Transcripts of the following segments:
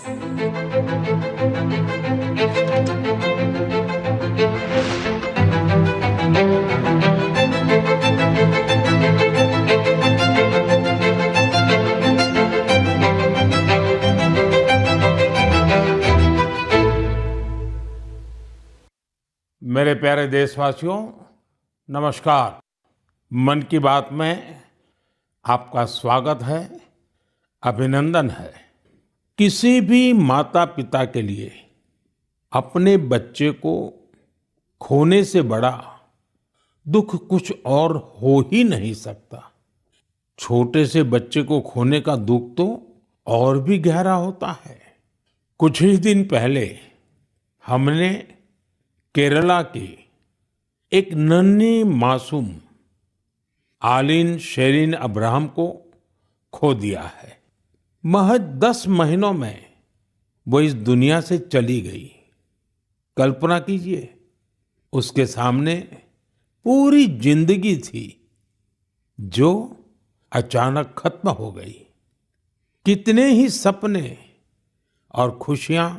मेरे प्यारे देशवासियों, नमस्कार। मन की बात में आपका स्वागत है, अभिनंदन है। किसी भी माता पिता के लिए अपने बच्चे को खोने से बड़ा दुख कुछ और हो ही नहीं सकता। छोटे से बच्चे को खोने का दुख तो और भी गहरा होता है। कुछ ही दिन पहले हमने केरला की एक नन्ही मासूम आलीन शेरिन अब्राहम को खो दिया है। महज 10 महीनों में वो इस दुनिया से चली गई। कल्पना कीजिए, उसके सामने पूरी जिंदगी थी जो अचानक खत्म हो गई। कितने ही सपने और खुशियां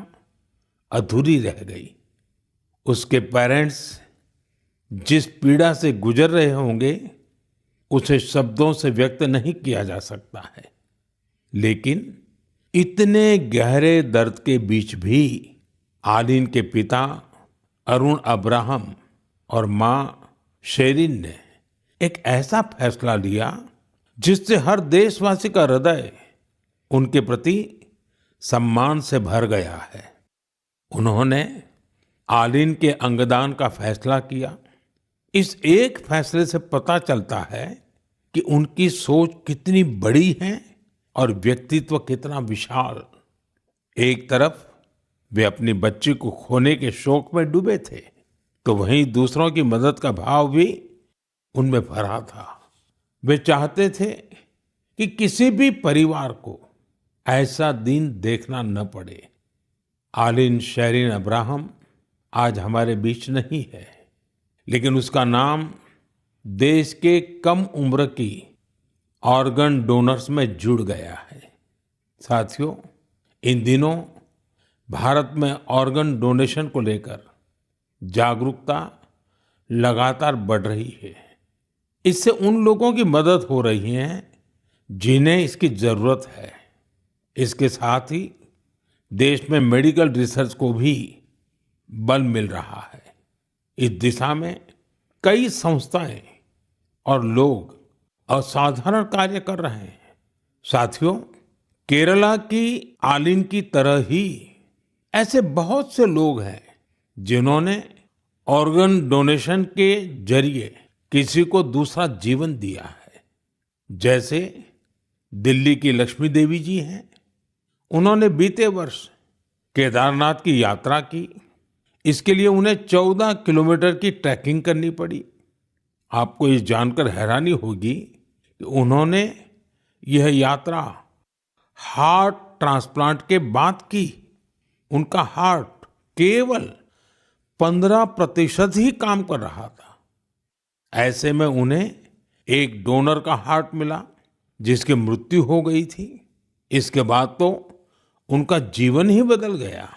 अधूरी रह गई। उसके पेरेंट्स जिस पीड़ा से गुजर रहे होंगे उसे शब्दों से व्यक्त नहीं किया जा सकता है। लेकिन इतने गहरे दर्द के बीच भी आलीन के पिता अरुण अब्राहम और मां शेरिन ने एक ऐसा फैसला लिया जिससे हर देशवासी का हृदय उनके प्रति सम्मान से भर गया है। उन्होंने आलीन के अंगदान का फैसला किया। इस एक फैसले से पता चलता है कि उनकी सोच कितनी बड़ी है और व्यक्तित्व कितना विशाल। एक तरफ वे अपनी बच्ची को खोने के शोक में डूबे थे, तो वहीं दूसरों की मदद का भाव भी उनमें भरा था। वे चाहते थे कि किसी भी परिवार को ऐसा दिन देखना न पड़े। आलीन शेरिन अब्राहम आज हमारे बीच नहीं है, लेकिन उसका नाम देश के कम उम्र की ऑर्गन डोनर्स में जुड़ गया है। साथियों, इन दिनों भारत में ऑर्गन डोनेशन को लेकर जागरूकता लगातार बढ़ रही है। इससे उन लोगों की मदद हो रही है जिन्हें इसकी जरूरत है। इसके साथ ही देश में मेडिकल रिसर्च को भी बल मिल रहा है। इस दिशा में कई संस्थाएं और लोग असाधारण कार्य कर रहे हैं। साथियों, केरला की आलीन की तरह ही ऐसे बहुत से लोग हैं जिन्होंने ऑर्गन डोनेशन के जरिए किसी को दूसरा जीवन दिया है। जैसे दिल्ली की लक्ष्मी देवी जी हैं। उन्होंने बीते वर्ष केदारनाथ की यात्रा की। इसके लिए उन्हें 14 किलोमीटर की ट्रैकिंग करनी पड़ी। आपको ये जानकर हैरानी होगी कि उन्होंने यह यात्रा हार्ट ट्रांसप्लांट के बाद की। उनका हार्ट केवल 15% ही काम कर रहा था। ऐसे में उन्हें एक डोनर का हार्ट मिला जिसकी मृत्यु हो गई थी। इसके बाद तो उनका जीवन ही बदल गया।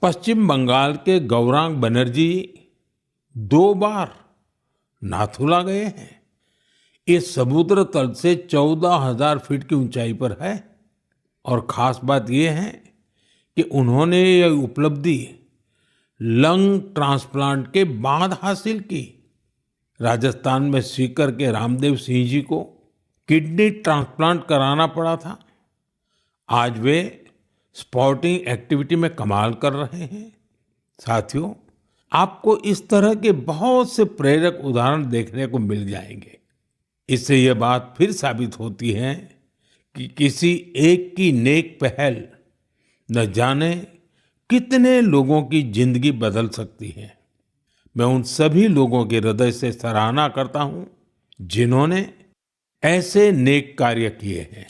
पश्चिम बंगाल के गौरांग बनर्जी 2 बार नाथुला गए हैं। ये समुद्र तल से 14,000 फीट की ऊंचाई पर है। और खास बात यह है कि उन्होंने यह उपलब्धि लंग ट्रांसप्लांट के बाद हासिल की। राजस्थान में सीकर के रामदेव सिंह जी को किडनी ट्रांसप्लांट कराना पड़ा था। आज वे स्पोर्टिंग एक्टिविटी में कमाल कर रहे हैं। साथियों, आपको इस तरह के बहुत से प्रेरक उदाहरण देखने को मिल जाएंगे। इससे यह बात फिर साबित होती है कि किसी एक की नेक पहल न जाने कितने लोगों की जिंदगी बदल सकती है। मैं उन सभी लोगों के हृदय से सराहना करता हूं जिन्होंने ऐसे नेक कार्य किए हैं।